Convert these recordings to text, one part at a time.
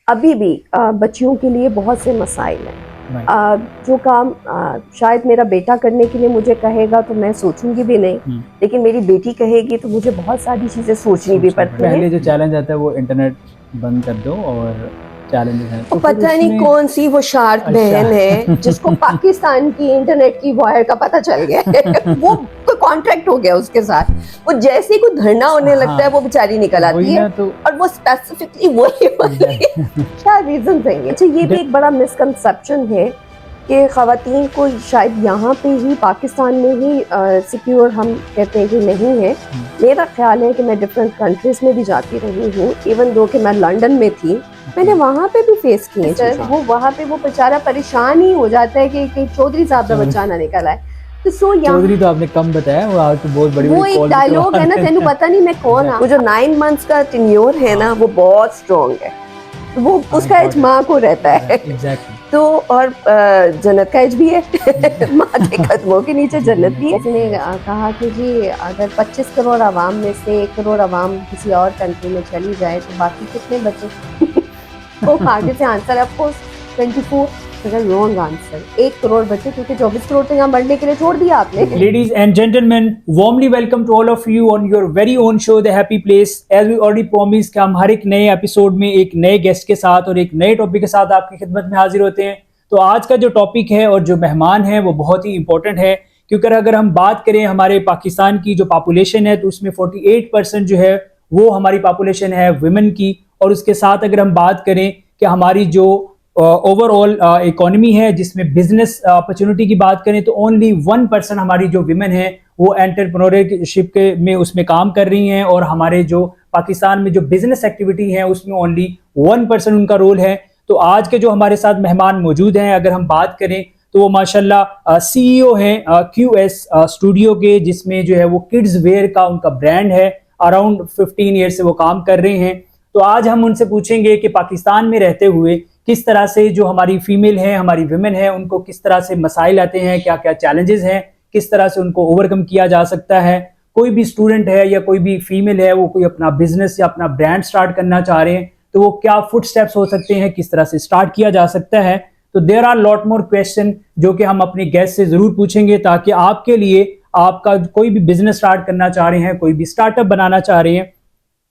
अभी भी बच्चियों के लिए बहुत से मसाइल हैं। जो काम शायद मेरा बेटा करने के लिए मुझे कहेगा तो मैं सोचूंगी भी नहीं, लेकिन मेरी बेटी कहेगी तो मुझे बहुत सारी चीजें सोचनी भी पड़ती है। पहले जो चैलेंज आता है वो इंटरनेट बंद कर दो और चैलेंजेस हैं तो तो फिर पता नहीं कौन सी वो शार्क बहन है जिसको पाकिस्तान की इंटरनेट की वायर का पता चल गया है। वो कोई कॉन्ट्रैक्ट हो गया उसके साथ, वो जैसे ही कोई धरना होने लगता है वो बेचारी निकल आती है तो और वो स्पेसिफिकली वही क्या रीजन है। अच्छा, ये भी एक बड़ा मिसकंसेप्शन है कि ख़वातीन को शायद यहाँ पे ही पाकिस्तान में ही सिक्योर हम कहते हैं कि नहीं है। मेरा ख्याल है कि मैं डिफरेंट कंट्रीज में भी जाती रही हूँ, इवन दो कि मैं लंदन में थी, मैंने वहाँ पे भी फेस किए सर। वो वहाँ पे वो बेचारा परेशान ही हो जाता है कि चौधरी साहब का बच्चा ना निकल आए। तो चौधरी तो आपने कम बताया, वो आज तो बहुत बड़ी वो एक डायलॉग है ना, तेनू पता नहीं मैं कौन हूँ। वो जो 9 मंथ्स का टेन्योर है ना वो बहुत स्ट्रॉन्ग है, वो उसका एज माँ को रहता है। तो और जन्नत का एज भी है। माँ के कदमों के नीचे जन्नत भी है। उसने कहा कि जी अगर 25 करोड़ आवाम में से 1 करोड़ आवाम किसी और कंट्री में चली जाए तो बाकी कितने बचे? तो आगे से आंसर आपको 24 रॉन्ग आंसर, 1 करोड़ बचे क्योंकि 24 करोड़ तो यहाँ बढ़ने के लिए छोड़ दिया आपने। Ladies and gentlemen, warmly welcome to all of you on your very own show The Happy Place. As we already promised कि हम हर एक नए एपिसोड में एक नए गेस्ट के साथ और एक नए टॉपिक के साथ आपकी खिदमत में हाजिर होते हैं। तो आज का जो टॉपिक है और जो मेहमान है वो बहुत ही इंपॉर्टेंट है, क्योंकि अगर हम बात करें हमारे पाकिस्तान की जो पॉपुलेशन है तो उसमें 48% जो है वो हमारी पॉपुलेशन है वुमेन की। और उसके साथ अगर हम बात करें कि हमारी जो ओवरऑल इकोनॉमी है जिसमें बिजनेस अपॉर्चुनिटी की बात करें तो ओनली 1% हमारी जो विमेन है वो एंटरप्रेन्योरशिप के में उसमें काम कर रही हैं, और हमारे जो पाकिस्तान में जो बिजनेस एक्टिविटी है उसमें ओनली 1% उनका रोल है। तो आज के जो हमारे साथ मेहमान मौजूद हैं अगर हम बात करें तो वो माशाल्लाह सीईओ हैं QS स्टूडियो के, जिसमें जो है वो किड्स वेयर का उनका ब्रांड है। अराउंड 15 ईयर से वो काम कर रहे हैं। तो आज हम उनसे पूछेंगे कि पाकिस्तान में रहते हुए किस तरह से जो हमारी फीमेल है हमारी विमेन है उनको किस तरह से मसाइल आते हैं, क्या क्या चैलेंजेस हैं, किस तरह से उनको ओवरकम किया जा सकता है। कोई भी स्टूडेंट है या कोई भी फीमेल है वो कोई अपना बिजनेस या अपना ब्रांड स्टार्ट करना चाह रहे हैं तो वो क्या फुट स्टेप्स हो सकते हैं, किस तरह से स्टार्ट किया जा सकता है। तो there are lot more question जो कि हम अपने गेस्ट से जरूर पूछेंगे ताकि आपके लिए आपका कोई भी बिजनेस स्टार्ट करना चाह रहे हैं, कोई भी स्टार्टअप बनाना चाह रहे हैं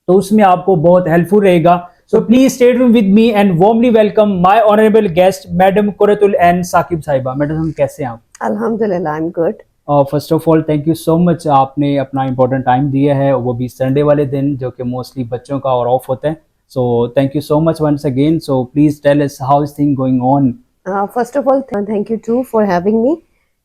तो उसमें आपको बहुत हेल्पफुल रहेगा। So please stay tuned with me and warmly welcome my honorable guest, Madam Quratul Ain Saqib साहिबा। मैडम हम कैसे हैं आप? अल्हम्दुलिल्लाह, I am good. First of all thank you so much, आपने अपना इंपॉर्टेंट टाइम दिया है, वो भी संडे वाले दिन जो कि मोस्टली बच्चों का और ऑफ होता है। So thank you so much once again. So please tell us how is thing going on. First of all thank you too for having me,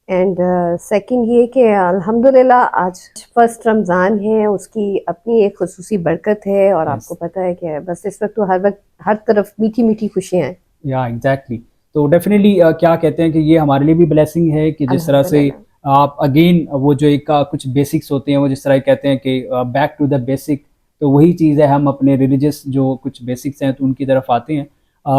and second ये कि अल्हम्दुलिल्लाह आज फर्स्ट रमज़ान है, उसकी अपनी एक खुसूसी बरकत है और आपको पता है कि बस इस वक्त तो हर वक्त हर तरफ मीठी मीठी खुशियाँ हैं। या एग्जैक्टली। तो डेफिनेटली क्या कहते हैं कि ये हमारे लिए भी ब्लेसिंग है कि जिस तरह से आप अगेन वो जो एक कुछ बेसिक्स होते हैं वो जिस तरह कहते हैं कि बैक टू द बेसिक, तो वही चीज़ है, हम अपने रिलीजियस जो कुछ बेसिक्स हैं तो उनकी तरफ आते हैं।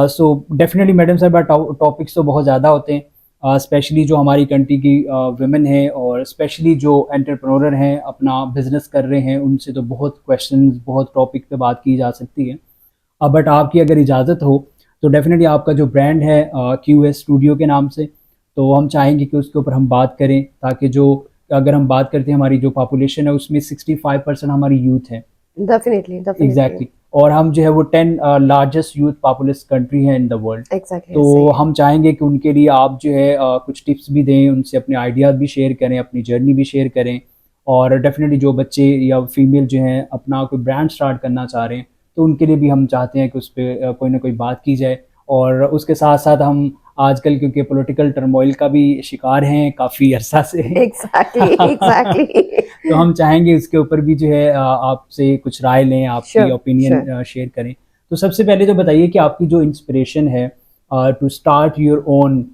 सो डेफिनेटली मैडम साहब टॉपिक्स तो बहुत ज़्यादा होते हैं, स्पेशली जो हमारी कंट्री की वुमेन है और स्पेशली जो एंटरप्रेन्योर हैं अपना बिजनेस कर रहे हैं उनसे तो बहुत क्वेश्चंस बहुत टॉपिक पे बात की जा सकती है। बट आपकी अगर इजाज़त हो तो डेफिनेटली आपका जो ब्रांड है QS स्टूडियो के नाम से, तो हम चाहेंगे कि उसके ऊपर हम बात करें ताकि जो अगर हम बात करते हैं हमारी जो पॉपुलेशन है उसमें 65% हमारी यूथ है। Definitely exactly. और हम जो है वो 10 लार्जेस्ट यूथ पॉपुलस कंट्री है इन द वर्ल्ड। तो हम चाहेंगे कि उनके लिए आप जो है कुछ टिप्स भी दें, उनसे अपने आइडियाज़ भी शेयर करें, अपनी जर्नी भी शेयर करें। और डेफिनेटली जो बच्चे या फीमेल जो हैं अपना कोई ब्रांड स्टार्ट करना चाह रहे हैं तो उनके लिए भी हम चाहते हैं कि उस पर कोई ना कोई बात की जाए। और उसके साथ साथ हम आजकल क्योंकि पॉलिटिकल टर्मोइल का भी शिकार हैं काफ़ी अरसा से। एग्जैक्टली। तो हम चाहेंगे उसके ऊपर भी जो है आपसे कुछ राय लें, आपकी ओपिनियन शेयर करें। तो सबसे पहले तो बताइए कि आपकी जो इंस्पिरेशन है to start your own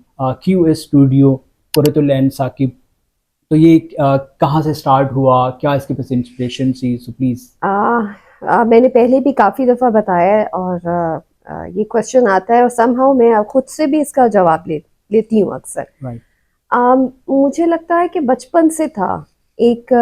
QS studio Qurratul Ain Saqib, तो ये कहाँ से स्टार्ट हुआ, क्या इसके पास इंस्पिरेशन थी? So please. मैंने पहले भी काफ़ी दफ़ा बताया है और ये क्वेश्चन आता है और समहाउ मैं खुद से भी इसका जवाब लेती हूँ अक्सर। मुझे लगता है कि बचपन से था एक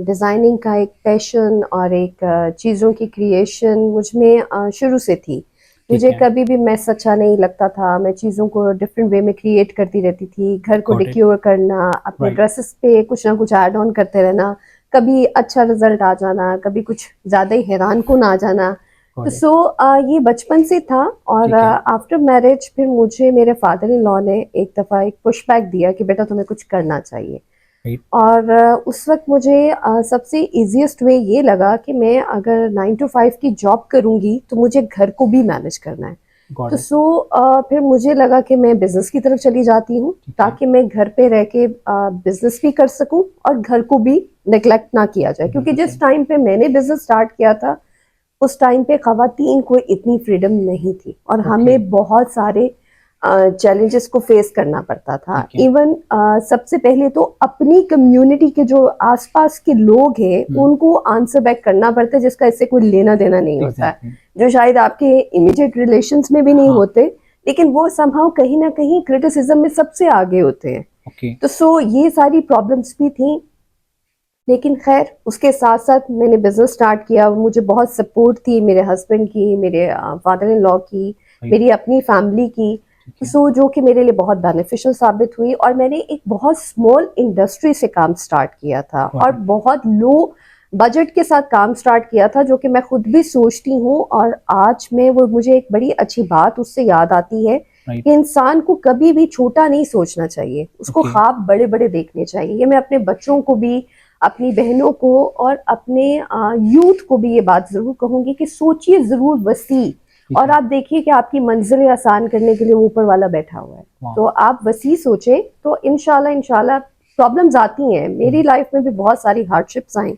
डिज़ाइनिंग का एक पैशन और एक चीज़ों की क्रिएशन मुझ में शुरू से थी। मुझे है। कभी भी मैस अच्छा नहीं लगता था, मैं चीज़ों को डिफरेंट वे में क्रिएट करती रहती थी, घर को Got it. डिक्योर करना, अपने Right. ड्रेसेस पे कुछ ना कुछ ऐड ऑन करते रहना, कभी अच्छा रिजल्ट आ जाना, कभी कुछ ज़्यादा ही हैरान कुन आ जाना। Got तो it. ये बचपन से था। और ठीक है। आफ्टर मैरिज फिर मुझे मेरे फादर इन लॉ ने एक दफ़ा एक पुशबैक दिया कि बेटा तुम्हें कुछ करना चाहिए। Right. और उस वक्त मुझे सबसे इजीएस्ट वे ये लगा कि मैं अगर 9 to 5 की जॉब करूंगी तो मुझे घर को भी मैनेज करना है। Got तो it. फिर मुझे लगा कि मैं बिजनेस की तरफ चली जाती हूँ ठीक है। ताकि मैं घर पे रह के बिजनेस भी कर सकूं और घर को भी नेग्लेक्ट ना किया जाए, क्योंकि बिल्कुल जिस टाइम पे मैंने बिजनेस स्टार्ट किया था उस टाइम पे खवातीन को इतनी फ्रीडम नहीं थी और Okay. हमें बहुत सारे चैलेंजेस को फेस करना पड़ता था। ठीक है। इवन सबसे पहले तो अपनी कम्युनिटी के जो आसपास के लोग हैं उनको आंसर बैक करना पड़ता है, जिसका इससे कोई लेना देना नहीं होता है, Exactly. जो शायद आपके इमीडिएट रिलेशंस में भी नहीं हाँ। होते, लेकिन वो समहाउ कहीं ना कहीं क्रिटिसिज्म में सबसे आगे होते हैं। Okay. तो ये सारी प्रॉब्लम्स भी थी, लेकिन खैर उसके साथ साथ मैंने बिजनेस स्टार्ट किया। मुझे बहुत सपोर्ट थी मेरे हस्बैंड की, मेरे फादर इन लॉ की, Right. मेरी अपनी फैमिली की, ठीक है। जो कि मेरे लिए बहुत बेनिफिशियल साबित हुई। और मैंने एक बहुत स्मॉल इंडस्ट्री से काम स्टार्ट किया था Got और it. बहुत लो बजट के साथ काम स्टार्ट किया था, जो कि मैं खुद भी सोचती हूँ और आज में वो मुझे एक बड़ी अच्छी बात उससे याद आती है Right. कि इंसान को कभी भी छोटा नहीं सोचना चाहिए, उसको Okay. ख्वाब बड़े बड़े देखने चाहिए। ये मैं अपने बच्चों को भी, अपनी बहनों को और अपने यूथ को भी ये बात जरूर कहूंगी कि सोचिए जरूर वसी, ठीक और है। आप देखिए कि आपकी मंजिलें आसान करने के लिए वो ऊपर वाला बैठा हुआ है। Wow. तो आप वसी सोचें तो इंशाल्लाह प्रॉब्लम्स आती हैं। मेरी लाइफ में भी बहुत सारी हार्डशिप्स आई,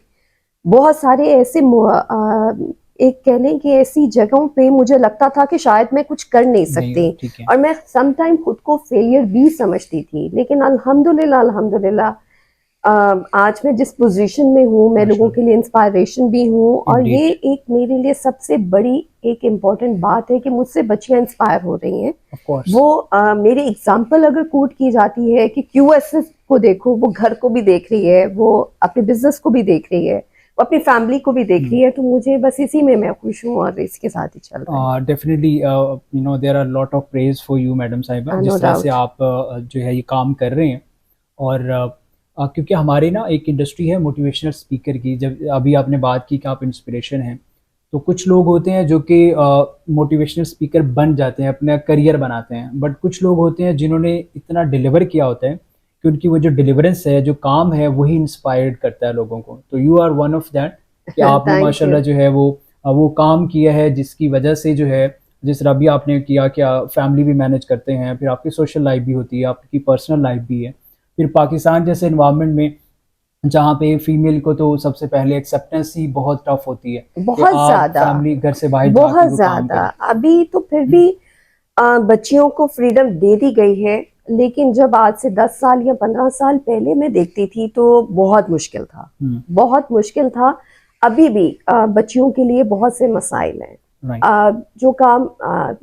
बहुत सारे ऐसे एक कह लें कि ऐसी जगहों पे मुझे लगता था कि शायद मैं कुछ कर नहीं सकती, ठीक है। और मैं समटाइम खुद को फेलियर भी समझती थी। लेकिन अल्हम्दुलिल्लाह आज मैं जिस पोजीशन में हूँ, मैं लोगों के लिए इंस्पायरेशन भी हूँ। और Indeed. ये एक मेरे लिए सबसे बड़ी एक इम्पॉर्टेंट बात है कि मुझसे बच्चियां इंस्पायर हो रही हैं। Of course. वो मेरी एग्जाम्पल अगर कोट की जाती है कि QSS को देखो, वो घर को भी देख रही है, वो अपने बिजनेस को भी देख रही है, वो अपनी फैमिली को भी देख रही है, तो मुझे बस इसी में मैं खुश हूँ और इसके साथ ही चल रहा है। Definitely, you know, there are lot of praise for you, madam साहिबा, No जिस तरह से doubt. आप जो है ये काम कर रहे हैं। और क्योंकि हमारे ना एक इंडस्ट्री है मोटिवेशनल स्पीकर की, जब अभी आपने बात की कि आप इंस्पिरेशन हैं, तो कुछ लोग होते हैं जो कि मोटिवेशनल स्पीकर बन जाते हैं, अपना करियर बनाते हैं, बट कुछ लोग होते हैं जिन्होंने इतना डिलीवर किया होता है कि उनकी वो जो डिलीवरेंस है, जो काम है, वही इंस्पायर्ड करता है लोगों को। तो you are one of that कि आपने Thank माशाल्लाह you. जो है वो काम किया है, जिसकी वजह से जो है, जिस तरह अभी आपने किया कि फैमिली भी मैनेज करते हैं, फिर आपकी सोशल लाइफ भी होती है, आपकी पर्सनल लाइफ भी है, फिर पाकिस्तान जैसे इन्वायरमेंट में जहाँ पे फीमेल को तो सबसे पहले एक्सेप्टेंस ही बहुत टफ होती है कि बहुत आप ज्यादा, फैमिली घर से बाहर जाके बहुत वो काम ज्यादा। करें। अभी तो फिर भी बच्चियों को फ्रीडम दे दी गई है, लेकिन जब आज से 10 साल या 15 साल पहले मैं देखती थी तो बहुत मुश्किल था, बहुत मुश्किल था। अभी भी बच्चियों के लिए बहुत से मसाइल हैं। राइट। जो काम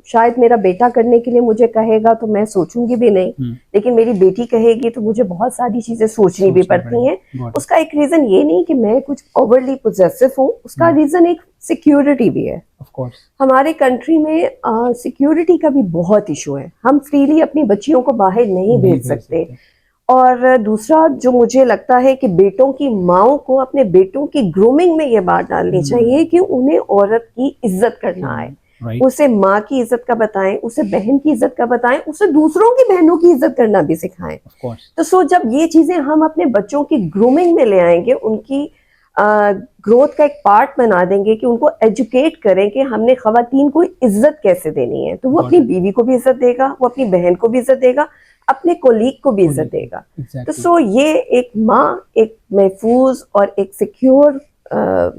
शायद मेरा बेटा करने के लिए मुझे कहेगा तो मैं सोचूंगी भी नहीं, लेकिन मेरी बेटी कहेगी तो मुझे बहुत सारी चीजें सोचनी भी पड़ती हैं। उसका एक रीजन ये नहीं कि मैं कुछ ओवरली पोजेसिव हूँ, उसका रीजन एक सिक्योरिटी भी है। ऑफ कोर्स हमारे कंट्री में सिक्योरिटी का भी बहुत इशू है, हम फ्रीली अपनी बच्चियों को बाहर नहीं भेज सकते। और दूसरा जो मुझे लगता है कि बेटों की माओं को अपने बेटों की ग्रूमिंग में ये बात डालनी चाहिए कि उन्हें औरत की इज्जत करना है, उसे माँ की इज्जत का बताएं, उसे बहन की इज्जत का बताएं, उसे दूसरों की बहनों की इज्जत करना भी सिखाएं। तो जब ये चीजें हम अपने बच्चों की ग्रूमिंग में ले आएंगे, उनकी ग्रोथ का एक पार्ट बना देंगे कि उनको एजुकेट करें कि हमने खवातीन को इज्जत कैसे देनी है, तो वो अपनी बीवी को भी इज्जत देगा, वो अपनी बहन को भी इज्जत देगा, अपने कोलीग को भी इज्जत देगा। तो ये एक माँ एक महफूज और एक सिक्योर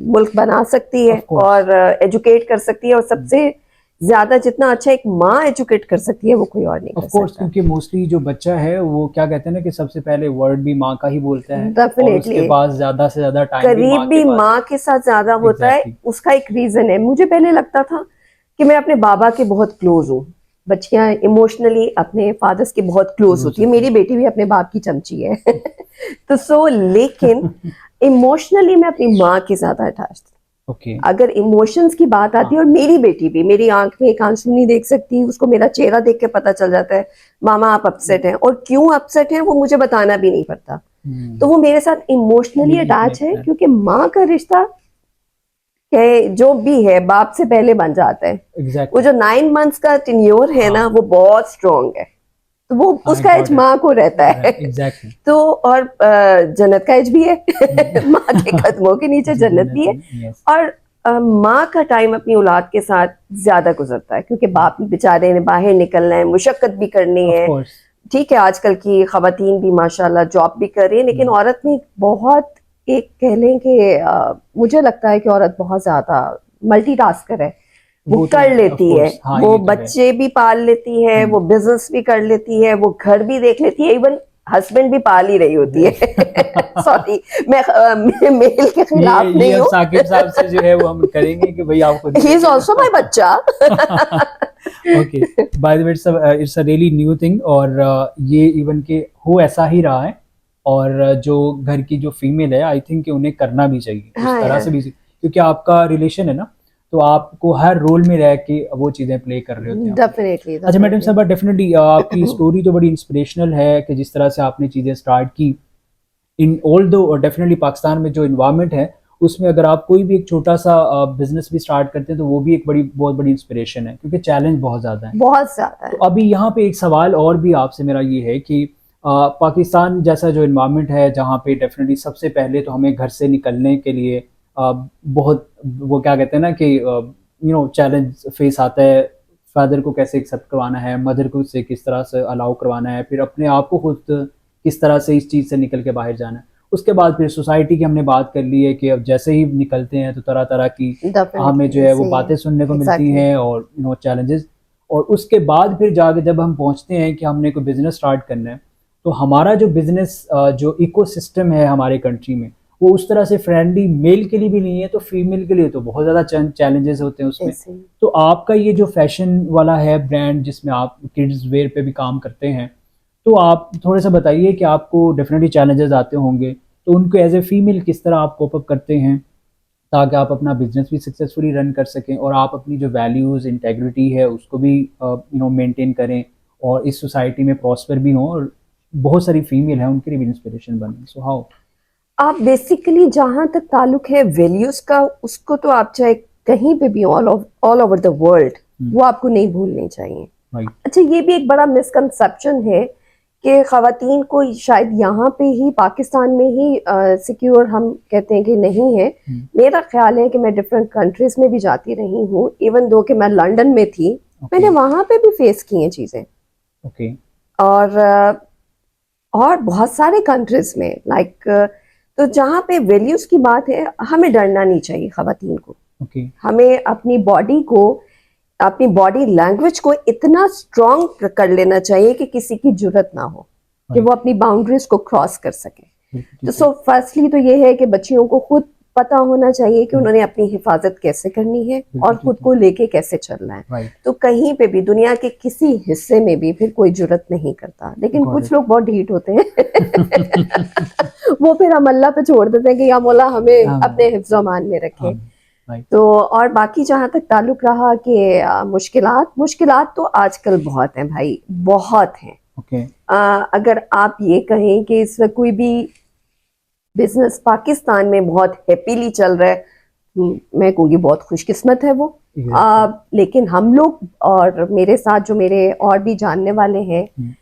मुल्क बना सकती है और एजुकेट कर सकती है, और सबसे ज्यादा जितना अच्छा एक माँ एजुकेट कर सकती है वो कोई और नहीं कर सकता। क्योंकि मोस्टली जो बच्चा है वो क्या कहते हैं ना कि सबसे पहले वर्ड भी माँ का ही बोलता है, Definitely. और उसके पास ज्यादा से ज्यादा टाइम करीब भी माँ के साथ ज्यादा होता है। उसका एक रीजन है, मुझे पहले लगता था कि मैं अपने बाबा के बहुत क्लोज हूँ, बच्चियां इमोशनली अपने फादर्स के बहुत क्लोज होती है, मेरी बेटी भी अपने बाप की चमची है तो लेकिन इमोशनली मैं अपनी माँ के ज्यादा अटैच थी। ओके अगर इमोशंस की बात आती है, और मेरी बेटी भी, मेरी आंख में एक आंसू नहीं देख सकती, उसको मेरा चेहरा देख के पता चल जाता है मामा आप अपसेट हैं, और क्यों अपसेट हैं वो मुझे बताना भी नहीं पड़ता। तो वो मेरे साथ इमोशनली अटैच है, क्योंकि माँ का रिश्ता जो भी है बाप से पहले बन जाता है। एग्जैक्टली वो जो 9 मंथ्स का टेन्योर है ना, वो बहुत स्ट्रॉन्ग है, तो वो उसका एज माँ को रहता है। एग्जैक्टली तो और जन्नत का एज भी है माँ के कदमों के नीचे जन्नत भी है। और माँ का टाइम अपनी औलाद के साथ ज्यादा गुजरता है, क्योंकि बाप बेचारे ने बाहर निकलना है, मुशक्कत भी करनी है। ठीक है, आजकल की खवातीन भी माशाल्लाह जॉब भी कर रही है, लेकिन औरत में बहुत एक कह लें कि मुझे लगता है कि औरत बहुत ज्यादा मल्टीटास्कर है। वो कर लेती है, वो बच्चे भी पाल लेती है, वो बिजनेस भी कर लेती है, वो घर भी देख लेती है, इवन हस्बैंड भी पाल ही रही होती है। सॉरी, मैं मेल के खिलाफ नहीं हूँ। साकिब साहब से जो है वो हम करेंगे कि भाई आपको ही इज आल्सो माय बच्चा। Okay, by the way it's a really new thing, और ये इवन के हो ऐसा ही रहा है, और जो घर की जो फीमेल है आई थिंक उन्हें करना भी चाहिए उस तरह से भी, क्योंकि आपका रिलेशन है ना, तो आपको हर रोल में रह के वो चीजें प्ले कर रहे होते हैं। डेफिनेटली। अच्छा मैडम साहब, डेफिनेटली आपकी स्टोरी तो बड़ी इंस्पिरेशनल है कि जिस तरह से आपने चीजें स्टार्ट की। इन ऑल दो डेफिनेटली पाकिस्तान में जो इन्वायरमेंट है उसमें अगर आप कोई भी एक छोटा सा बिजनेस भी स्टार्ट करते हैं तो वो भी एक बहुत बड़ी इंस्पिरेशन है, क्योंकि चैलेंज बहुत ज़्यादा है, बहुत ज़्यादा है। तो अभी यहाँ पे एक सवाल और भी आपसे मेरा ये है कि पाकिस्तान जैसा जो इन्वायरमेंट है जहाँ पे डेफिनेटली सबसे पहले तो हमें घर से निकलने के लिए बहुत वो क्या कहते हैं ना कि चैलेंज फेस आता है। फादर को कैसे एक्सेप्ट करवाना है, मदर को से किस तरह से अलाउ करवाना है, फिर अपने आप को खुद किस तरह से इस चीज़ से निकल के बाहर जाना है। उसके बाद फिर सोसाइटी की हमने बात कर ली है कि अब जैसे ही निकलते हैं तो तरह तरह की हमें जो है वो बातें सुनने को मिलती हैं और चैलेंजेस, और उसके बाद फिर जाके जब हम पहुंचते हैं कि हमने कोई बिजनेस स्टार्ट करना है, तो हमारा जो बिजनेस जो इकोसिस्टम है हमारे कंट्री में वो उस तरह से फ्रेंडली मेल के लिए भी नहीं है, तो फीमेल के लिए तो बहुत ज़्यादा चैलेंजेस होते हैं उसमें। तो आपका ये जो फैशन वाला है ब्रांड जिसमें आप किड्स वेयर पे भी काम करते हैं, तो आप थोड़ा सा बताइए कि आपको डेफिनेटली चैलेंजेस आते होंगे, तो उनको एज ए फीमेल किस तरह आप कोप अप करते हैं ताकि आप अपना बिजनेस भी सक्सेसफुली रन कर सकें और आप अपनी जो वैल्यूज़ इंटेग्रिटी है उसको भी मेंटेन करें और इस सोसाइटी में प्रॉस्पर भी हों और बहुत सारी फीमेल हैं उनके लिए भी इंस्पिरेशन बने। सो हाउ आप बेसिकली जहाँ तक ताल्लुक है वैल्यूज का, उसको तो आप चाहे कहीं पे भी ऑल ओवर द वर्ल्ड वो आपको नहीं भूलने चाहिए। अच्छा, ये भी एक बड़ा मिसकंसेप्शन है कि ख़वातीन को शायद यहाँ पे ही पाकिस्तान में ही सिक्योर हम कहते हैं कि नहीं है। मेरा ख्याल है कि मैं डिफरेंट कंट्रीज में भी जाती रही हूँ, इवन दो कि मैं लंदन में थी, मैंने वहाँ पे भी फेस की हैं चीज़ें। और बहुत सारे कंट्रीज में लाइक तो जहाँ पे वैल्यूज की बात है हमें डरना नहीं चाहिए ख़वातीन को। हमें अपनी बॉडी को, अपनी बॉडी लैंग्वेज को इतना स्ट्रॉन्ग कर लेना चाहिए कि किसी की जुर्रत ना हो कि वो अपनी बाउंड्रीज को क्रॉस कर सके। तो सो फर्स्टली तो ये है कि बच्चियों को खुद पता होना चाहिए कि उन्होंने अपनी हिफाजत कैसे करनी है और खुद को लेके कैसे चलना है। तो कहीं पे भी दुनिया के किसी हिस्से में भी फिर कोई जुर्रत नहीं करता, लेकिन कुछ लोग बहुत ढीठ होते हैं वो फिर हम अल्लाह पे छोड़ देते हैं कि या मौला हमें अपने हिफ्ज़-ओ-अमान में रखे। तो और बाकी जहाँ तक ताल्लुक रहा कि मुश्किलात तो आजकल बहुत हैं भाई, बहुत हैं। अगर आप ये कहें कि इस वक्त कोई भी बिजनेस पाकिस्तान में बहुत हैप्पीली चल रहा है, मैं कहूँगी बहुत खुशकिस्मत है वो। लेकिन हम लोग और मेरे साथ जो मेरे और भी जानने वाले हैं,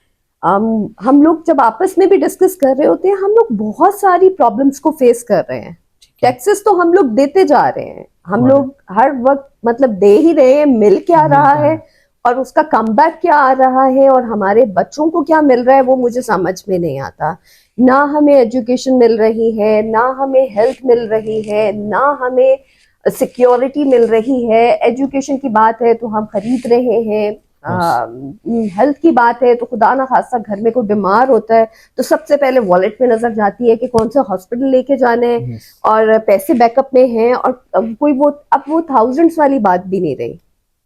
हम लोग जब आपस में भी डिस्कस कर रहे होते हैं, हम लोग बहुत सारी प्रॉब्लम्स को फेस कर रहे हैं। टैक्सेस तो हम लोग देते जा रहे हैं, हम लोग हर वक्त मतलब दे ही रहे हैं, मिल क्या रहा है और उसका कमबैक क्या आ रहा है और हमारे बच्चों को क्या मिल रहा है वो मुझे समझ में नहीं आता। ना हमें एजुकेशन मिल रही है, ना हमें हेल्थ मिल रही है, ना हमें सिक्योरिटी मिल रही है। एजुकेशन की बात है तो हम खरीद रहे हैं, हेल्थ की बात है तो खुदा ना खासा घर में कोई बीमार होता है तो सबसे पहले वॉलेट में नजर जाती है कि कौन सा हॉस्पिटल लेके जाना है और पैसे बैकअप में हैं। और अब वो थाउजेंड्स वाली बात भी नहीं रही,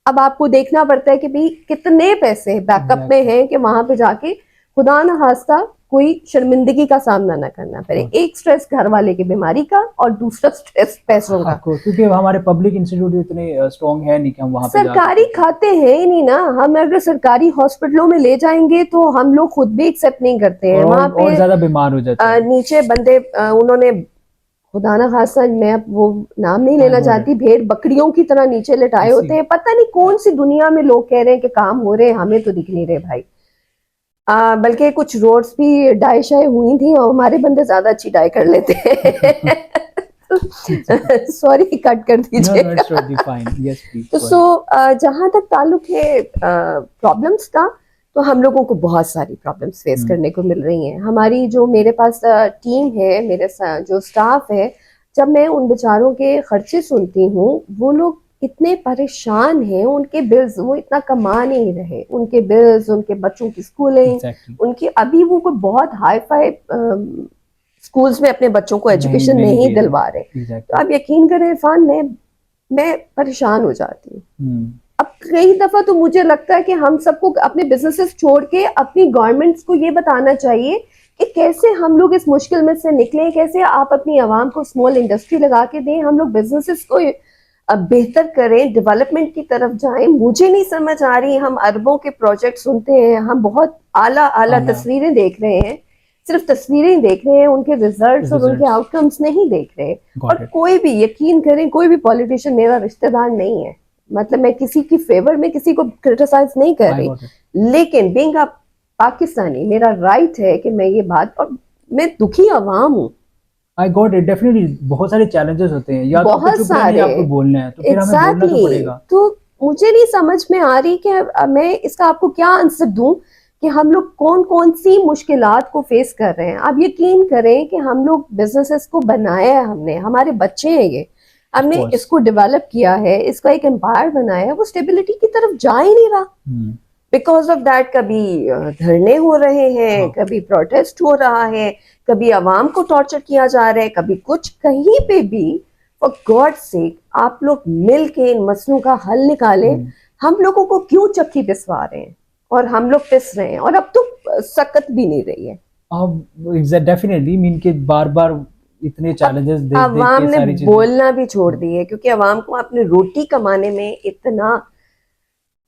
अब आपको देखना पड़ता है कि भाई कितने पैसे बैकअप में हैं कि वहां पे जाके खुदा ना खास्ता कोई शर्मिंदगी का सामना ना करना पड़े। एक स्ट्रेस घर वाले की बीमारी का और दूसरा स्ट्रेस पैसों का। क्योंकि हमारे पब्लिक इंस्टीट्यूट इतने स्ट्रॉन्ग है नहीं कि हम वहाँ पे सरकारी खाते हैं ही नहीं ना। हम अगर सरकारी हॉस्पिटलों में ले जाएंगे तो हम लोग खुद भी एक्सेप्ट नहीं करते हैं, वहाँ पे और ज्यादा बीमार हो जाते हैं। नीचे बंदे उन्होंने खुदा ना खासा, मैं वो नाम नहीं लेना चाहती, भेड़ बकरियों की तरह नीचे लिटाए होते हैं। पता नहीं कौन सी दुनिया में लोग कह रहे हैं कि काम हो रहे हैं, हमें तो दिख नहीं रहे भाई। बल्कि कुछ रोड्स भी डाई शाई हुई थी और हमारे बंदे ज्यादा अच्छी डाई कर लेते हैं। सॉरी, कट कर दीजिएगा। तो जहां तक ताल्लुक है प्रॉब्लम्स का, तो हम लोगों को बहुत सारी प्रॉब्लम्स फेस करने को मिल रही हैं। हमारी जो मेरे पास टीम है, मेरे जो स्टाफ है, जब मैं उन बेचारों के खर्चे सुनती हूँ, वो लोग इतने परेशान हैं। उनके बिल्स, वो इतना कमा नहीं रहे, उनके बिल्स, उनके बच्चों की स्कूलिंग, उनकी अभी वो कोई बहुत हाई फाई स्कूल्स में अपने बच्चों को एजुकेशन नहीं दिलवा रहे। तो आप यकीन करें इरफान, मैं परेशान हो जाती हूँ। अब कई दफा तो मुझे लगता है कि हम सबको अपने बिजनेसेस छोड़ के अपनी गवर्नमेंट्स को ये बताना चाहिए कि कैसे हम लोग इस मुश्किल में से निकलें, कैसे आप अपनी आवाम को स्मॉल इंडस्ट्री लगा के दें, हम लोग बिजनेसेस को बेहतर करें, डेवलपमेंट की तरफ जाएं। मुझे नहीं समझ आ रही, हम अरबों के प्रोजेक्ट सुनते हैं, हम बहुत आला तस्वीरें देख रहे हैं, सिर्फ तस्वीरें देख रहे हैं, उनके रिजल्ट्स और उनके आउटकम्स नहीं देख रहे। और कोई भी, यकीन करें, कोई भी पॉलिटिशियन मेरा रिश्तेदार नहीं है। मतलब मैं किसी की फेवर में किसी को क्रिटिसाइज नहीं कर रही, लेकिन बीइंग अ पाकिस्तानी मेरा राइट है कि मैं ये बात, और मैं दुखी आवाम हूँ। I got it, definitely बहुत सारे challenges होते हैं, या बहुत तो सारे आपको बोलना है, तो फिर हमें बोलना तो पड़ेगा। तो मुझे नहीं समझ में आ रही कि मैं इसका आपको क्या आंसर दूं कि हम लोग कौन कौन सी मुश्किलात को फेस कर रहे हैं। आप यकीन करें कि हम लोग बिजनेसेस को बनाया है, हमने, हमारे बच्चे हैं ये, हमने इसको डेवलप किया है, इसका एक एम्पायर बनाया है, वो स्टेबिलिटी की तरफ जा ही नहीं रहा। बिकॉज ऑफ दैट कभी धरने हो रहे हैं, कभी प्रोटेस्ट हो रहा है, कभी आवाम को टॉर्चर किया जा रहा है, कभी कुछ, कहीं पे भी। फॉर गॉड सेक, आप लोग मिल के इन मसलों का हल निकालें। हम लोगों को क्यों चक्की पिसवा रहे हैं, और हम लोग पिस रहे हैं, और अब तो सकत भी नहीं रही है। अब डेफिनेटली मीन के बार बार इतने चैलेंजेस देख अवाम ने बोलना भी छोड़ दी है, क्योंकि अवाम को अपने रोटी कमाने में इतना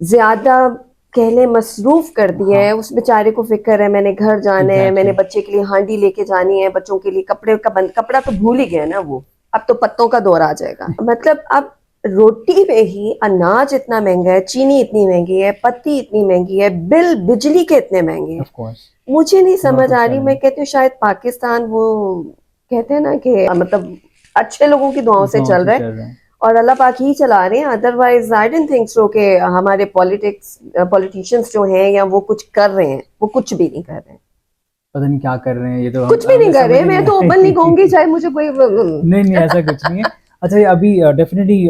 ज्यादा कहले मसरूफ कर दिया है। उस बेचारे को फिक्र है, मैंने घर जाना है, मैंने बच्चे के लिए हांडी लेके जानी है, बच्चों के लिए कपड़े का कपड़ा तो भूल ही गया ना वो, अब तो पत्तों का दौर आ जाएगा। मतलब अब रोटी में ही अनाज इतना महंगा है, चीनी इतनी महंगी है, पत्ती इतनी महंगी है, बिल बिजली के इतने महंगे हैं। मुझे नहीं समझ आ रही। मैं कहती हूँ शायद पाकिस्तान, वो कहते हैं ना कि मतलब अच्छे लोगों की दुआओं से चल रहा है, और अल्लाह पाक ही चला रहे हैं। Otherwise I don't think so कि हमारे पॉलिटिशियंस जो हैं या वो कुछ कर रहे हैं, वो कुछ भी नहीं कर रहे हैं। पता नहीं क्या कर रहे हैं ये, तो कुछ भी नहीं कर रहे हैं। मैं तो ओपन नहीं कहूंगी, चाहे मुझे कोई नहीं ऐसा कुछ नहीं है। अच्छा, अभी डेफिनेटली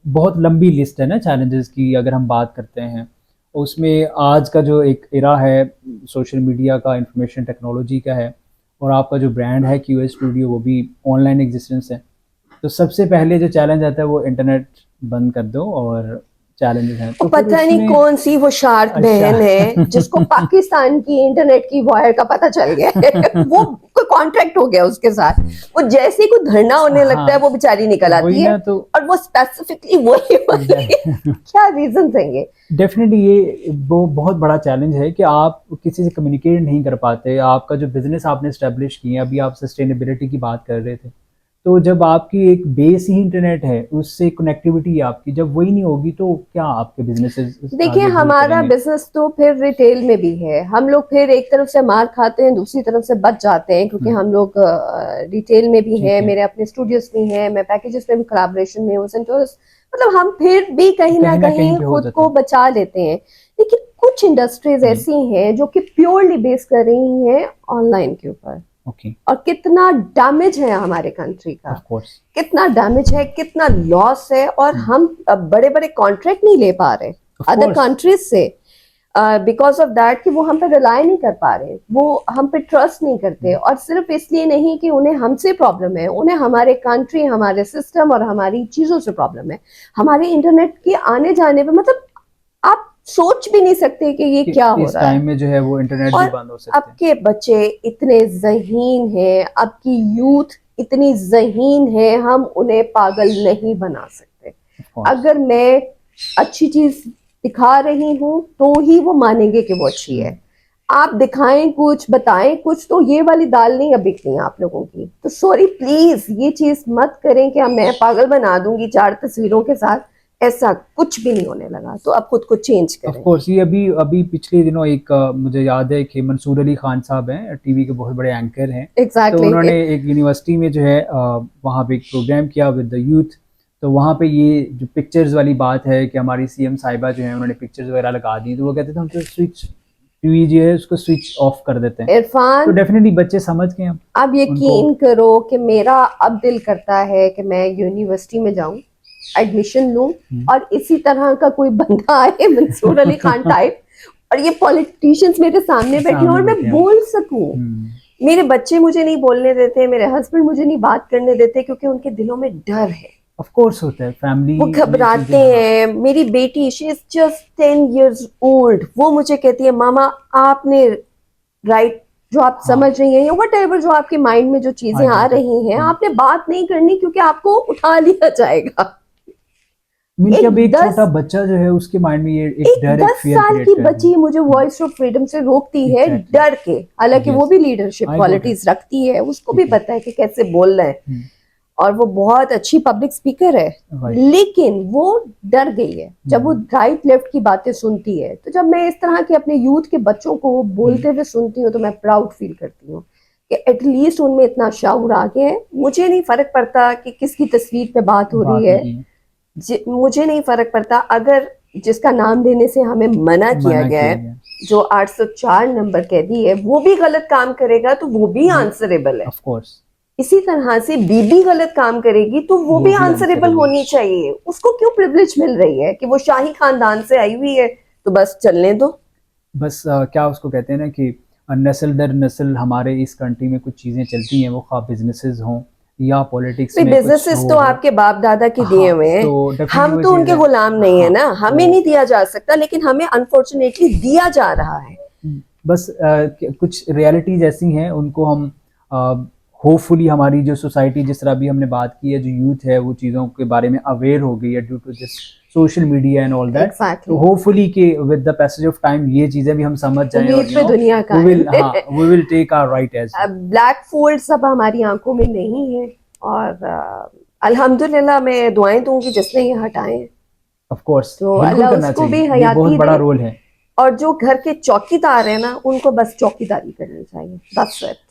बहुत लंबी लिस्ट है ना चैलेंजेस की, अगर हम बात करते हैं उसमें आज का जो एक एरा है सोशल मीडिया का, इंफॉर्मेशन टेक्नोलॉजी का है, और आपका जो ब्रांड है QS स्टूडियो, वो भी ऑनलाइन एग्जिस्टेंस है। तो सबसे पहले जो चैलेंज आता है वो इंटरनेट बंद कर दो, और चैलेंजेस हैं तो पता नहीं कौन सी वो शार्क बहन है जिसको पाकिस्तान की इंटरनेट की वायर का पता चल गया है। वो कोई कॉन्ट्रैक्ट हो गया उसके साथ, वो जैसे ही कोई धरना होने लगता है वो बेचारी निकल आती है, तो और वो स्पेसिफिकली वही क्या रीजन देंगे। डेफिनेटली ये वो बहुत बड़ा चैलेंज है कि आप किसी से कम्युनिकेट नहीं कर पाते। आपका जो बिजनेस आपने स्टैब्लिश किया, अभी आप सस्टेनेबिलिटी की बात कर रहे थे, तो जब आपकी एक बेस ही इंटरनेट है, उससे कनेक्टिविटी आपकी जब वही नहीं होगी, तो क्या आपके बिजनेसेस। देखिए, हमारा बिजनेस तो फिर रिटेल में भी है। हम लोग फिर एक तरफ से मार खाते हैं, दूसरी तरफ से बच जाते हैं, क्योंकि हम लोग रिटेल में भी हैं, मेरे अपने स्टूडियोज भी हैं, मैं पैकेजेस में भी कोलैबोरेशन में हूँ, सेंटोरस, मतलब हम फिर भी कहीं ना कहीं खुद को बचा लेते हैं। लेकिन कुछ इंडस्ट्रीज ऐसी हैं जो कि प्योरली बेस कर रही हैं ऑनलाइन के ऊपर। और कितना डैमेज है हमारे कंट्री का, कितना डैमेज है, कितना लॉस है, और हम बड़े बड़े कॉन्ट्रैक्ट नहीं ले पा रहे अदर कंट्रीज से, बिकॉज ऑफ दैट कि वो हम पे रिलाई नहीं कर पा रहे, वो हम पे ट्रस्ट नहीं करते। और सिर्फ इसलिए नहीं कि उन्हें हमसे प्रॉब्लम है, उन्हें हमारे कंट्री, हमारे सिस्टम और हमारी चीजों से प्रॉब्लम है। हमारे इंटरनेट के आने जाने पे, मतलब आप सोच भी नहीं सकते कि ये क्या हो इस रहा है। टाइम में जो है वो इंटरनेट भी और बंद हो सकते अब के बच्चे इतने ज़हीन हैं, अब की यूथ इतनी ज़हीन है, हम उन्हें पागल नहीं बना सकते। हैं। अगर मैं अच्छी चीज दिखा रही हूँ तो ही वो मानेंगे कि वो अच्छी है। आप दिखाएं कुछ, बताएं कुछ, तो ये वाली दाल नहीं अब बिकनी है आप लोगों की। तो सॉरी प्लीज ये चीज मत करें कि मैं पागल बना दूंगी 4 तस्वीरों के साथ। ऐसा कुछ भी नहीं होने लगा, तो आप खुद को चेंज ऑफ करें। कोर्स ये अभी अभी पिछले दिनों एक मुझे याद है कि मंसूर अली खान साहब हैं, टीवी के बहुत बड़े एंकर हैं। तो एग्जैक्टली उन्होंने एक यूनिवर्सिटी में जो है वहाँ पे एक प्रोग्राम किया विद द यूथ। तो वहाँ पे ये जो पिक्चर्स वाली बात है कि हमारी सीएम साहिबा जो है उन्होंने पिक्चर्स वगैरह लगा दी, तो वो कहते थे हम तो स्विच टीवी जो है उसको स्विच ऑफ कर देते हैं। तो इरफान, डेफिनेटली बच्चे समझ गए अब आप यकीन करो कि मेरा अब दिल करता है कि मैं यूनिवर्सिटी में जाऊं, एडमिशन लूं, और इसी तरह का कोई बंदा आए मंसूर अली खान टाइप, और ये पॉलिटिशियंस मेरे सामने बैठे हों और मैं बोल सकूं। मेरे बच्चे मुझे नहीं बोलने देते, मेरे हस्बैंड मुझे नहीं बात करने देते, क्योंकि उनके दिलों में डर है। ऑफ कोर्स होता है फैमिली, वो घबराते हैं। मेरी बेटी, she is just 10 years old, वो मुझे कहती है मामा आपने राइट, जो आप समझ रही हैं या वट एवर जो आपके माइंड में जो चीजें आ रही हैं, आपने बात नहीं करनी क्योंकि आपको उठा लिया जाएगा। अब एक छोटा बच्चा जो है उसके माइंड में ये एक डर, 10 साल की बच्ची मुझे वॉइस ऑफ फ्रीडम से रोकती है डर के, हालांकि वो भी लीडरशिप क्वालिटीज रखती है, उसको भी पता है कि कैसे बोलना है, और वो बहुत अच्छी पब्लिक स्पीकर है, लेकिन वो डर गई है जब वो राइट लेफ्ट की बातें सुनती है। तो जब मैं इस तरह के अपने यूथ के बच्चों को बोलते हुए सुनती हूँ तो मैं प्राउड फील करती हूँ कि एटलीस्ट उनमें इतना शाऊर आ गया है। मुझे नहीं फर्क पड़ता कि किसकी तस्वीर पे बात हो रही है, मुझे नहीं फर्क पड़ता अगर जिसका नाम लेने से हमें मना किया गया है, जो 804 नंबर कैदी है वो भी गलत काम करेगा तो वो भी आंसरेबल है। ऑफ कोर्स इसी तरह से बीबी गलत काम करेगी तो वो भी आंसरेबल होनी चाहिए। उसको क्यों प्रिविलेज मिल रही है कि वो शाही खानदान से आई हुई है तो बस चलने दो। बस क्या उसको कहते हैं ना कि नस्ल दर नस्ल हमारे इस कंट्री में कुछ चीज़ें चलती हैं, वो खा बिजनेसेस हों या पॉलिटिक्स में बिजनेसेस तो आपके बाप दादा के दिए हुए हैं, तो हम तो उनके गुलाम नहीं है ना, हमें नहीं दिया जा सकता, लेकिन हमें अनफॉर्चुनेटली दिया जा रहा है। बस कुछ रियलिटीज ऐसी हैं, उनको हम होपफुली हमारी जो सोसाइटी, जिस तरह भी हमने बात की है, जो यूथ है वो चीज़ों के बारे में अवेयर हो गई है due to this social media and all that. तो होपफुली कि with the passage of time ये चीज़ें भी हम समझ जाएं और दुनिया का we will take our right age. Black folds अब हमारी आंखों में नहीं है, और अल्हम्दुलिल्लाह मैं दुआएं दूंगी जिसने ये हटाए। ऑफ कोर्स तो अल्लाह उसको भी हयाती बहुत बड़ा रोल है। और जो घर के चौकीदार है ना उनको बस चौकीदारी करनी चाहिए। That's it.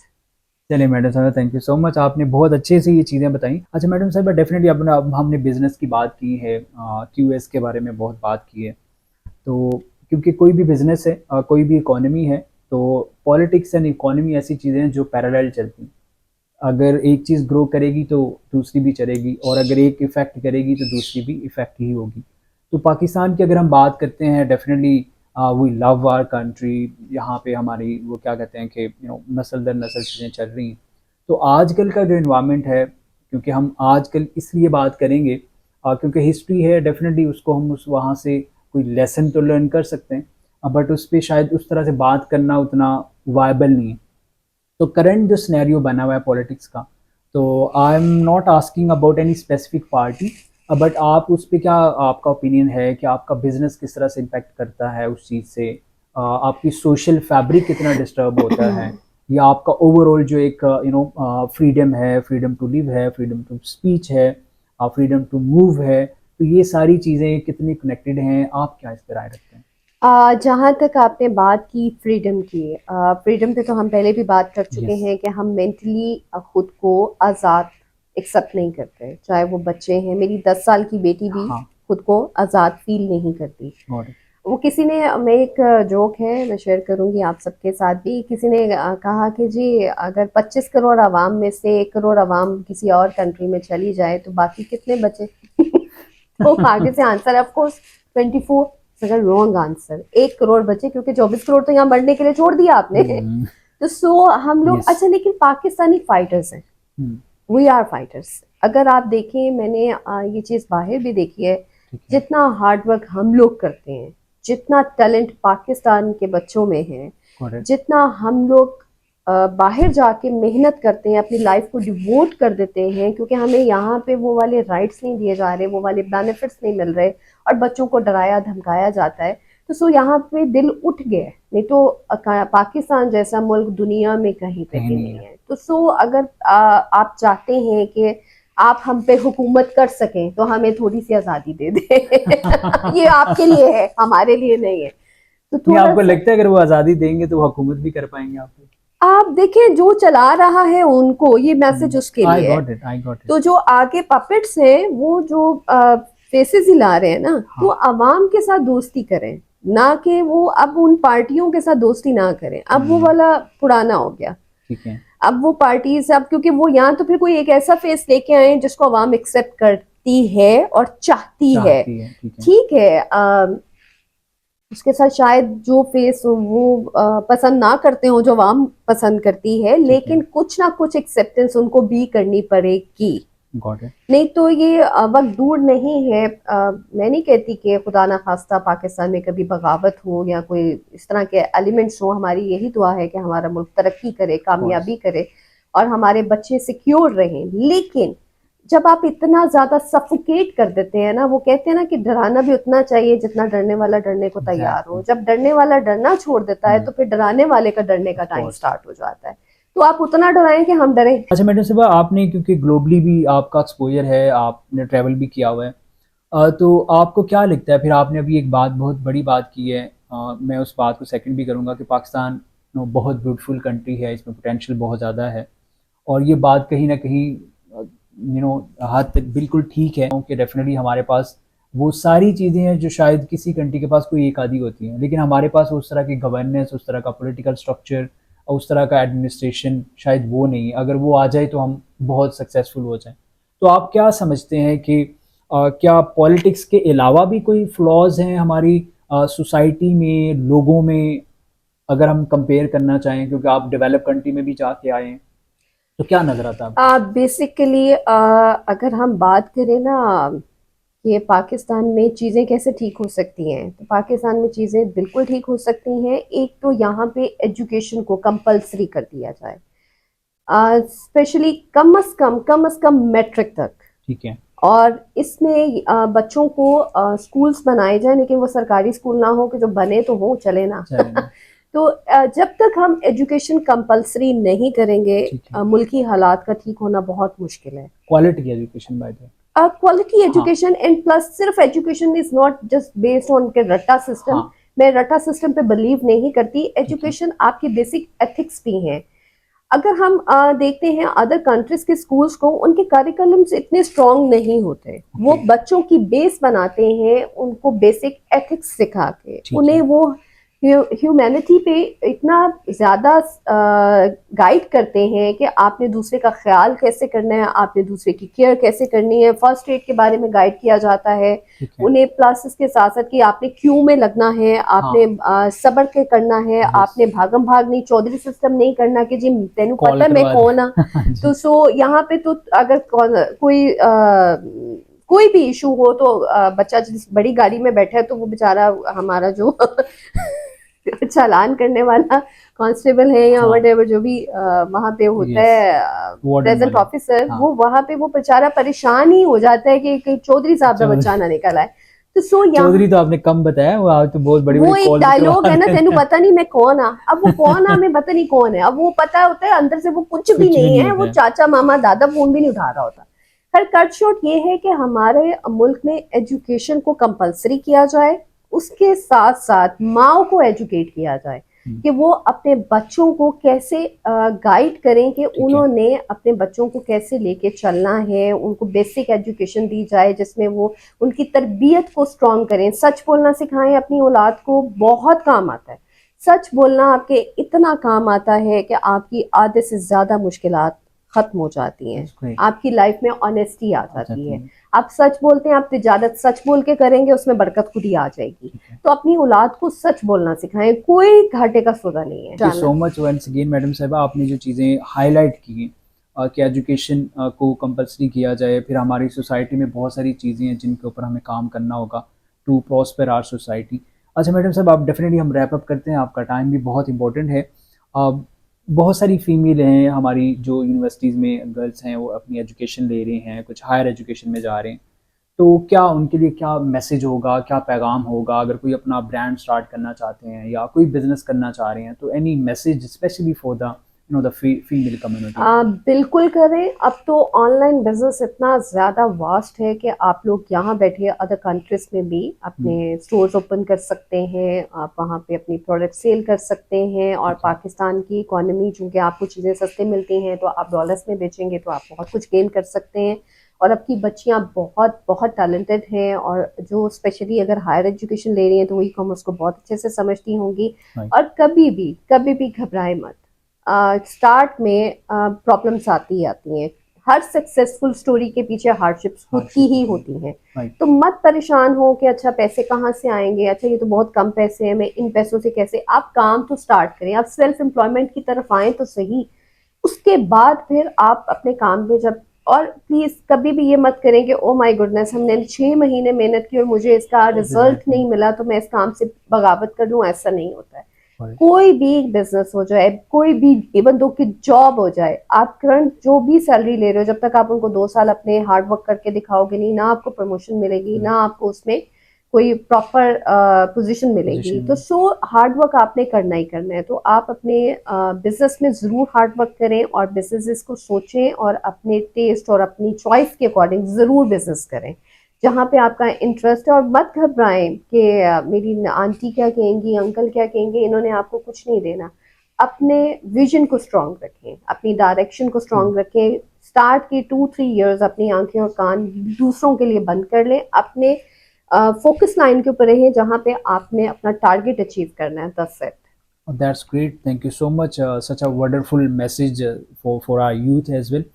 चलिए मैडम साहब, थैंक यू सो मच, आपने बहुत अच्छे से ये चीज़ें बताई। अच्छा मैडम साहब, डेफिनेटली अब हमने बिजनेस की बात की है, क्यूएस के बारे में बहुत बात की है, तो क्योंकि कोई भी बिजनेस है, कोई भी इकोनॉमी है, तो पॉलिटिक्स एंड इकोनॉमी ऐसी चीज़ें हैं जो पैरेलल चलती हैं। अगर एक चीज़ ग्रो करेगी तो दूसरी भी चलेगी, और अगर एक इफ़ेक्ट करेगी तो दूसरी भी इफ़ेक्ट ही होगी। तो पाकिस्तान की अगर हम बात करते हैं, definitely we love our country. यहाँ पे हमारी वो क्या कहते हैं कि नस्ल दर नस्ल चीज़ें चल रही हैं। तो आजकल का जो इन्वायरमेंट है, क्योंकि हम आजकल इसलिए बात करेंगे क्योंकि हिस्ट्री है, डेफिनेटली उसको हम उस वहाँ से कोई लेसन तो लर्न कर सकते हैं, बट उस पर शायद उस तरह से बात करना उतना वायबल नहीं है। तो करंट जो सिनेरियो बना हुआ है पॉलिटिक्स का, तो I am not asking about any specific party, but आप उस पर क्या आपका ओपिनियन है कि आपका बिजनेस किस तरह से इम्पेक्ट करता है उस चीज़ से, आपकी सोशल फैब्रिक कितना डिस्टर्ब होता है, या आपका ओवरऑल जो एक फ्रीडम है, फ्रीडम टू लिव है, फ्रीडम टू स्पीच है, फ्रीडम टू मूव है, तो ये सारी चीज़ें कितनी कनेक्टेड हैं, आप क्या इस पर राय रखते हैं? जहाँ तक आपने बात की फ्रीडम की, फ्रीडम पे तो हम पहले भी बात कर चुके हैं कि हम मेंटली खुद को आज़ाद एक्सेप्ट नहीं करते, चाहे वो बच्चे हैं। मेरी 10 साल की बेटी भी खुद को आज़ाद फील नहीं करती। वो किसी ने, मैं एक जोक है मैं शेयर करूंगी आप सबके साथ भी, किसी ने कहा कि जी अगर 25 करोड़ आवाम में से 1 करोड़ आवाम किसी और कंट्री में चली जाए तो बाकी कितने बचे? तो आगे से आंसर ऑफ कोर्स 24। अगर रॉन्ग आंसर, 1 करोड़ बचे, क्योंकि 24 करोड़ तो यहाँ बढ़ने के लिए छोड़ दिया आपने। तो सो हम लोग अच्छा, लेकिन पाकिस्तानी फाइटर्स हैं, वी आर फाइटर्स। अगर आप देखें, मैंने ये चीज़ बाहर भी देखी है, जितना हार्ड वर्क हम लोग करते हैं, जितना टैलेंट पाकिस्तान के बच्चों में है, Correct. जितना हम लोग बाहर जाके मेहनत करते हैं, अपनी लाइफ को डिवोट कर देते हैं, क्योंकि हमें यहाँ पे वो वाले राइट्स नहीं दिए जा रहे, वो वाले बेनिफिट्स नहीं मिल रहे, और बच्चों को डराया धमकाया जाता है, तो सो यहाँ पे दिल उठ गए। नहीं तो पाकिस्तान जैसा मुल्क दुनिया में कहीं पे भी नहीं है। तो सो अगर आप चाहते हैं कि आप हम पे हुकूमत कर सकें, तो हमें थोड़ी सी आज़ादी दे दें। ये आपके लिए है, हमारे लिए नहीं है। तो नहीं, थोड़ा आपको सा लगता है अगर वो आज़ादी देंगे तो वो हुकूमत भी कर पाएंगे आप पे? आप देखें, जो चला रहा है उनको ये मैसेज उसके आई लिए है। Got it, I got it. तो जो आगे पपेट्स हैं वो जो फेसेस हिला रहे हैं ना, तो आवाम के साथ दोस्ती करें, ना कि वो अब उन पार्टियों के साथ दोस्ती ना करें। अब वो वाला पुराना हो गया। ठीक है। अब वो पार्टीज, अब क्योंकि वो यहाँ तो फिर कोई एक ऐसा फेस लेके आए जिसको आवाम एक्सेप्ट करती है और चाहती है। ठीक है, उसके साथ शायद जो फेस वो पसंद ना करते हो, जो आवाम पसंद करती है, लेकिन कुछ ना कुछ एक्सेप्टेंस उनको भी करनी पड़ेगी। नहीं तो ये वक्त दूर नहीं है। मैं नहीं कहती कि खुदा ना खास्ता पाकिस्तान में कभी बगावत हो या कोई इस तरह के एलिमेंट्स हो। हमारी यही दुआ है कि हमारा मुल्क तरक्की करे, कामयाबी करे और हमारे बच्चे सिक्योर रहें। लेकिन जब आप इतना ज्यादा सफोकेट कर देते हैं ना, वो कहते हैं ना कि डराना भी उतना चाहिए जितना डरने वाला डरने को तैयार हो। जब डरने वाला डरना छोड़ देता है तो फिर डराने वाले का डरने का टाइम स्टार्ट हो जाता है। तो आप उतना डराएं कि हम डरें। अच्छा मैडम साहबा, आपने क्योंकि ग्लोबली भी आपका एक्सपोजर है, आपने ट्रैवल भी किया हुआ है, तो आपको क्या लगता है, फिर आपने अभी एक बात, बहुत बड़ी बात की है, मैं उस बात को सेकंड भी करूँगा कि पाकिस्तान बहुत ब्यूटीफुल कंट्री है, इसमें पोटेंशियल बहुत ज़्यादा है, और ये बात कहीं ना कहीं हद तक बिल्कुल ठीक है कि डेफिनेटली हमारे पास वो सारी चीज़ें हैं जो शायद किसी कंट्री के पास कोई एक आधी होती हैं, लेकिन हमारे पास उस तरह की गवर्नेंस, उस तरह का पॉलिटिकल स्ट्रक्चर और उस तरह का एडमिनिस्ट्रेशन शायद वो नहीं है। अगर वो आ जाए तो हम बहुत सक्सेसफुल हो जाएं। तो आप क्या समझते हैं कि क्या पॉलिटिक्स के अलावा भी कोई फ्लॉज हैं हमारी सोसाइटी में, लोगों में, अगर हम कंपेयर करना चाहें, क्योंकि आप डेवलप कंट्री में भी जाके आए हैं, तो क्या नजर आता है? बेसिकली अगर हम बात करें ना कि पाकिस्तान में चीज़ें कैसे ठीक हो सकती हैं, तो पाकिस्तान में चीज़ें बिल्कुल ठीक हो सकती हैं। एक तो यहाँ पे एजुकेशन को कंपलसरी कर दिया जाए, स्पेशली कम अज़ कम मैट्रिक तक। ठीक है। और इसमें बच्चों को स्कूल्स बनाए जाए, लेकिन वो सरकारी स्कूल ना हो कि जो बने तो हो, चले ना। तो जब तक हम एजुकेशन कंपलसरी नहीं करेंगे, मुल्क की हालात का ठीक होना बहुत मुश्किल है। Quality education by the quality education and plus सिर्फ education is not just based on के रट्टा सिस्टम। मैं रट्टा सिस्टम पे बिलीव नहीं करती। एजुकेशन आपकी बेसिक एथिक्स भी हैं। अगर हम देखते हैं अदर कंट्रीज के स्कूल्स को, उनके करिकुलम्स इतने स्ट्रॉन्ग नहीं होते। वो बच्चों की बेस बनाते हैं, उनको बेसिक एथिक्स सिखा के, उन्हें वो ह्यूमैनिटी पे इतना ज्यादा गाइड करते हैं कि आपने दूसरे का ख्याल कैसे करना है, आपने दूसरे की केयर कैसे करनी है, फर्स्ट एड के बारे में गाइड किया जाता है उन्हें। प्लस इसके साथ साथ कि आपने क्यू में लगना है, आपने सब्र के करना है, आपने भागम भाग नहीं, चौधरी सिस्टम नहीं करना कि जी तेनू पता है मैं कौन आ। तो सो यहाँ पे तो अगर कोई भी इशू हो तो बच्चा जिस बड़ी गाड़ी में बैठा है तो वो बेचारा हमारा जो चालान करने वाला कांस्टेबल है या व्हाटएवर जो भी वहां पे होता है प्रेजेंट ऑफिसर, वो वहां पे वो बेचारा परेशान ही हो जाता है कि चौधरी साहब का बच्चा ना निकल आए। तो चौधरी तो आपने कम बताया, वो तो बहुत बड़ी वो एक डायलॉग है ना, तेनू पता नहीं मैं कौन आ। अब वो कौन आ, मैं पता नहीं कौन है। अब वो पता होता है अंदर से वो कुछ भी नहीं है, वो चाचा मामा दादा फोन भी नहीं उठा रहा होता। पर कट शॉर्ट ये है कि हमारे मुल्क में एजुकेशन को कंपलसरी किया जाए, उसके साथ साथ माओ को एजुकेट किया जाए कि वो अपने बच्चों को कैसे गाइड करें कि उन्होंने अपने बच्चों को कैसे लेके चलना है। उनको बेसिक एजुकेशन दी जाए जिसमें वो उनकी तरबियत को स्ट्रॉन्ग करें। सच बोलना सिखाएं अपनी औलाद को, बहुत काम आता है। सच बोलना आपके इतना काम आता है कि आपकी आधे से ज्यादा मुश्किलात खत्म हो जाती हैं, आपकी लाइफ में ऑनेस्टी आ जाती है। आप सच बोलते हैं, आप तिजारत सच बोल के करेंगे, उसमें बरकत खुद ही आ जाएगी। तो अपनी औलाद को सच बोलना सिखाएं, कोई घाटे का सौदा नहीं है। So much once again madam साहिबा, आपने जो चीज़ें हाईलाइट की कि एजुकेशन को कंपलसरी किया जाए, फिर हमारी सोसाइटी में बहुत सारी चीज़ें हैं जिनके ऊपर हमें काम करना होगा टू प्रॉस्पर आवर सोसाइटी। अच्छा मैडम साहब, आप डेफिनेटली हम रैप अप करते हैं, आपका टाइम भी बहुत इंपॉर्टेंट है। बहुत सारी फीमेल हैं हमारी जो यूनिवर्सिटीज़ में गर्ल्स हैं, वो अपनी एजुकेशन ले रही हैं, कुछ हायर एजुकेशन में जा रहे हैं। तो क्या उनके लिए क्या मैसेज होगा, क्या पैगाम होगा, अगर कोई अपना ब्रांड स्टार्ट करना चाहते हैं या कोई बिजनेस करना चाह रहे हैं, तो any message specially for the the female community? बिल्कुल करें। अब तो ऑनलाइन बिजनेस इतना ज़्यादा वास्ट है कि आप लोग यहाँ बैठे अदर कंट्रीज में भी अपने स्टोर्स ओपन कर सकते हैं, आप वहाँ पे अपनी प्रोडक्ट सेल कर सकते हैं। और पाकिस्तान की इकोनॉमी, चूँकि आपको चीज़ें सस्ते मिलती हैं तो आप डॉलर्स में बेचेंगे तो आप बहुत कुछ गेन कर सकते हैं। और अब की बच्चियाँ बहुत बहुत टैलेंटेड हैं, और जो स्पेशली अगर हायर एजुकेशन ले रही हैं तो वो ई कॉमर्स को बहुत अच्छे से समझती होंगी। और कभी भी घबराए मत। स्टार्ट में प्रॉब्लम्स आती ही आती हैं। हर सक्सेसफुल स्टोरी के पीछे हार्डशिप्स होती ही होती हैं। तो मत परेशान हो कि अच्छा पैसे कहाँ से आएंगे, अच्छा ये तो बहुत कम पैसे हैं, मैं इन पैसों से कैसे। आप काम तो स्टार्ट करें, आप सेल्फ एम्प्लॉयमेंट की तरफ आए तो सही। उसके बाद फिर आप अपने काम पे जब, और प्लीज कभी भी ये मत करें कि ओ माय गुडनेस हमने 6 महीने मेहनत की और मुझे इसका रिजल्ट नहीं मिला तो मैं इस काम से बगावत कर दूं। ऐसा नहीं होता है। कोई भी बिजनेस हो जाए, कोई भी इवन दो की जॉब हो जाए, आप करंट जो भी सैलरी ले रहे हो, जब तक आप उनको 2 साल अपने हार्ड वर्क करके दिखाओगे नहीं, ना आपको प्रमोशन मिलेगी, ना आपको उसमें कोई प्रॉपर पोजीशन मिलेगी। तो सो हार्ड वर्क आपने करना ही करना है। तो आप अपने बिजनेस में जरूर हार्ड वर्क करें और बिजनेसेस को सोचें और अपने टेस्ट और अपनी चॉइस के अकॉर्डिंग जरूर बिजनेस करें जहाँ पे आपका इंटरेस्ट है। और मत घबराएं कि मेरी आंटी क्या कहेंगी, अंकल क्या कहेंगे, इन्होंने आपको कुछ नहीं देना। अपने विजन को स्ट्रांग रखें, अपनी डायरेक्शन को स्ट्रांग रखें। स्टार्ट के 2-3 इयर्स अपनी आंखें और कान दूसरों के लिए बंद कर लें, अपने फोकस लाइन के ऊपर रहें जहाँ पे आपने अपना टारगेट अचीव करना है। That's it. That's great. Thank you so much. Such a wonderful message for our youth as well.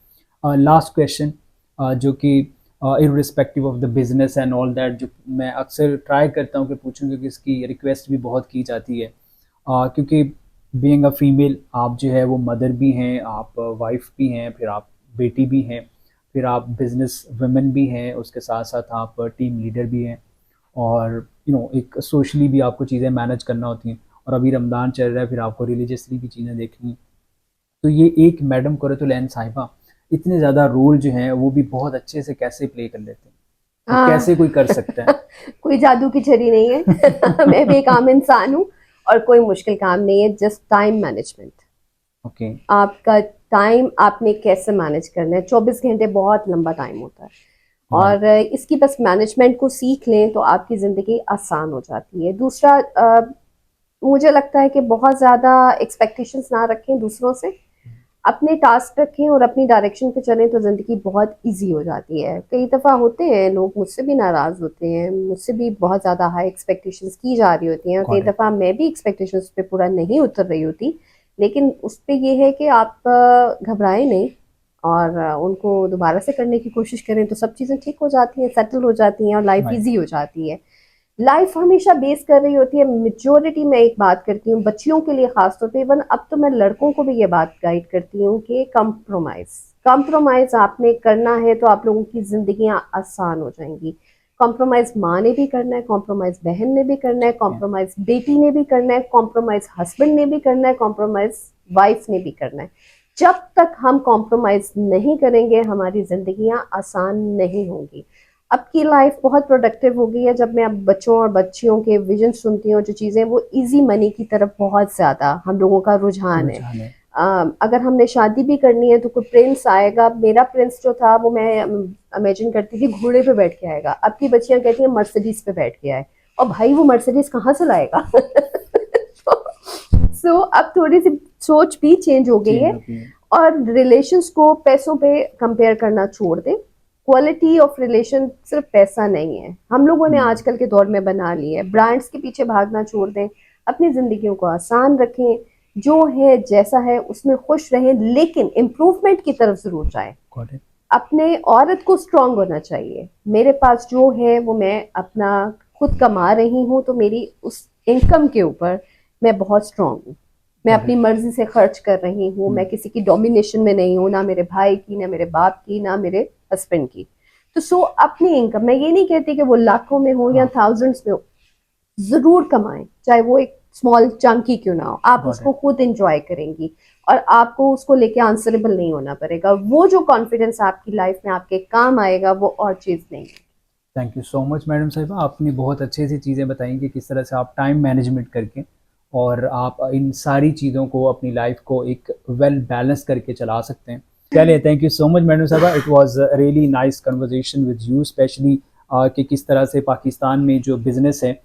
Last question, जो कि irrespective of the business and all that, जो मैं अक्सर ट्राई करता हूँ कि पूछूं, क्योंकि इसकी रिक्वेस्ट भी बहुत की जाती है। क्योंकि बीइंग अ फीमेल, आप जो है वो मदर भी हैं, आप वाइफ भी हैं, फिर आप बेटी भी हैं, फिर आप बिजनेस वुमेन भी हैं, उसके साथ साथ आप टीम लीडर भी हैं, और एक सोशली भी आपको चीज़ें मैनेज करना होती हैं। और अभी रमज़ान चल रहा है, फिर आपको रिलीजियसली भी चीज़ें देखनी। तो ये एक मैडम कुरतुल साहिबा इतने ज़्यादा रोल जो हैं वो भी बहुत अच्छे से कैसे प्ले कर लेते हैं, तो कैसे कोई कर सकता है? कोई जादू की छड़ी नहीं है। मैं भी एक आम इंसान हूँ और कोई मुश्किल काम नहीं है। Just time management. ओके। आपका टाइम आपने कैसे मैनेज करना है। 24 घंटे बहुत लंबा टाइम होता है, और इसकी बस मैनेजमेंट को सीख लें तो आपकी ज़िंदगी आसान हो जाती है। दूसरा, मुझे लगता है कि बहुत ज़्यादा एक्सपेक्टेशंस ना रखें दूसरों से, अपने टास्क रखें और अपनी डायरेक्शन पे चलें तो ज़िंदगी बहुत इजी हो जाती है। कई दफ़ा होते हैं लोग मुझसे भी नाराज़ होते हैं, मुझसे भी बहुत ज़्यादा हाई एक्सपेक्टेशंस की जा रही होती हैं, और कई दफ़ा मैं भी एक्सपेक्टेशंस पे पूरा नहीं उतर रही होती। लेकिन उस पर यह है कि आप घबराएं नहीं और उनको दोबारा से करने की कोशिश करें तो सब चीज़ें ठीक हो जाती हैं, सेटल हो जाती हैं और लाइफ ईजी हो जाती है। लाइफ हमेशा बेस कर रही होती है मेजोरिटी में। एक बात करती हूँ बच्चियों के लिए खासतौर पे, इवन अब तो मैं लड़कों को भी ये बात गाइड करती हूँ कि कंप्रोमाइज आपने करना है तो आप लोगों की जिंदगियां आसान हो जाएंगी। कॉम्प्रोमाइज माँ ने भी करना है, कॉम्प्रोमाइज बहन ने भी करना है, कॉम्प्रोमाइज बेटी ने भी करना है, कॉम्प्रोमाइज हस्बैंड ने भी करना है, कॉम्प्रोमाइज वाइफ ने भी करना है। जब तक हम कॉम्प्रोमाइज नहीं करेंगे हमारी जिंदगियां आसान नहीं होंगी। अब की लाइफ बहुत प्रोडक्टिव हो गई है। जब मैं अब बच्चों और बच्चियों के विजन सुनती हूँ, जो चीज़ें वो इजी मनी की तरफ बहुत ज़्यादा हम लोगों का रुझान है। अगर हमने शादी भी करनी है तो कोई प्रिंस आएगा। मेरा प्रिंस जो था वो मैं इमेजिन करती थी घोड़े पे बैठ के आएगा। अब की बच्चियां कहती हैं मर्सिडीज पे बैठ के आए, और भाई वो मर्सिडीज कहाँ से लाएगा। सो अब थोड़ी सी सोच भी चेंज हो गई है, और रिलेशंस को पैसों पे कंपेयर करना छोड़ दें। क्वालिटी ऑफ रिलेशन सिर्फ पैसा नहीं है, हम लोगों ने आजकल के दौर में बना ली है। ब्रांड्स के पीछे भागना छोड़ दें, अपनी जिंदगियों को आसान रखें, जो है जैसा है उसमें खुश रहें, लेकिन इम्प्रूवमेंट की तरफ जरूर जाएं। अपने औरत को स्ट्रांग होना चाहिए। मेरे पास जो है वो मैं अपना खुद कमा रही हूँ, तो मेरी उस इनकम के ऊपर मैं बहुत स्ट्रांग हूँ। मैं अपनी मर्जी से खर्च कर रही हूँ, मैं किसी की डोमिनेशन में नहीं हूँ, ना मेरे भाई की, ना मेरे बाप की, ना मेरे हस्बैंड की। तो सो अपनी इनकम, मैं ये नहीं कहती कि वो लाखों में हो या थाउजेंड्स में हो, जरूर कमाएं, चाहे वो एक स्मॉल चंक ही क्यों ना हो, आप Got उसको खुद एंजॉय करेंगी और आपको उसको लेके आंसरेबल नहीं होना पड़ेगा। वो जो कॉन्फिडेंस आपकी लाइफ में आपके काम आएगा वो और चीज नहीं है। Thank you so much madam साहिबा, आपने बहुत अच्छे से चीज़ें बताई कि किस तरह से आप टाइम मैनेजमेंट करके और आप इन सारी चीज़ों को अपनी लाइफ को एक वेल बैलेंस करके चला सकते हैं। चलिए, thank you so much madam साहिबा, it was really nice conversation with you, specially कि किस तरह से पाकिस्तान में जो बिज़नेस है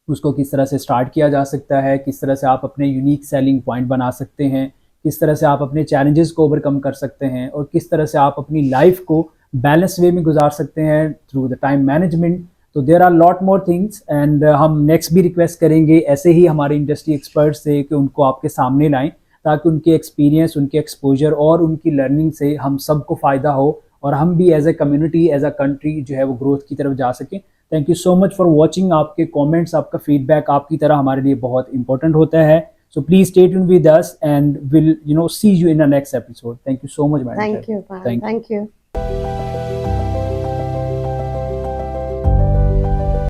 उसको किस तरह से स्टार्ट किया जा सकता है, किस तरह से आप अपने यूनिक सेलिंग पॉइंट बना सकते हैं, किस तरह से आप अपने चैलेंजेस को ओवरकम कर सकते हैं और किस तरह से आप अपनी लाइफ को बैलेंस वे में गुजार सकते हैं थ्रू द टाइम मैनेजमेंट। तो there are lot more things and हम नेक्स्ट भी रिक्वेस्ट करेंगे ऐसे ही हमारे इंडस्ट्री एक्सपर्ट्स से कि उनको आपके सामने लाएं, ताकि उनके एक्सपीरियंस, उनके एक्सपोजर और उनकी लर्निंग से हम सबको फ़ायदा हो और हम भी as a community, as a country जो है वो ग्रोथ की तरफ जा सकें। Thank you so much for watching. आपके कमेंट्स, आपका फीडबैक आपकी तरह हमारे लिए बहुत इंपॉर्टेंट होता है। So please stay tuned with us and will see you in the next episode. Thank you so much madam. Thank you, thank you. Thank you.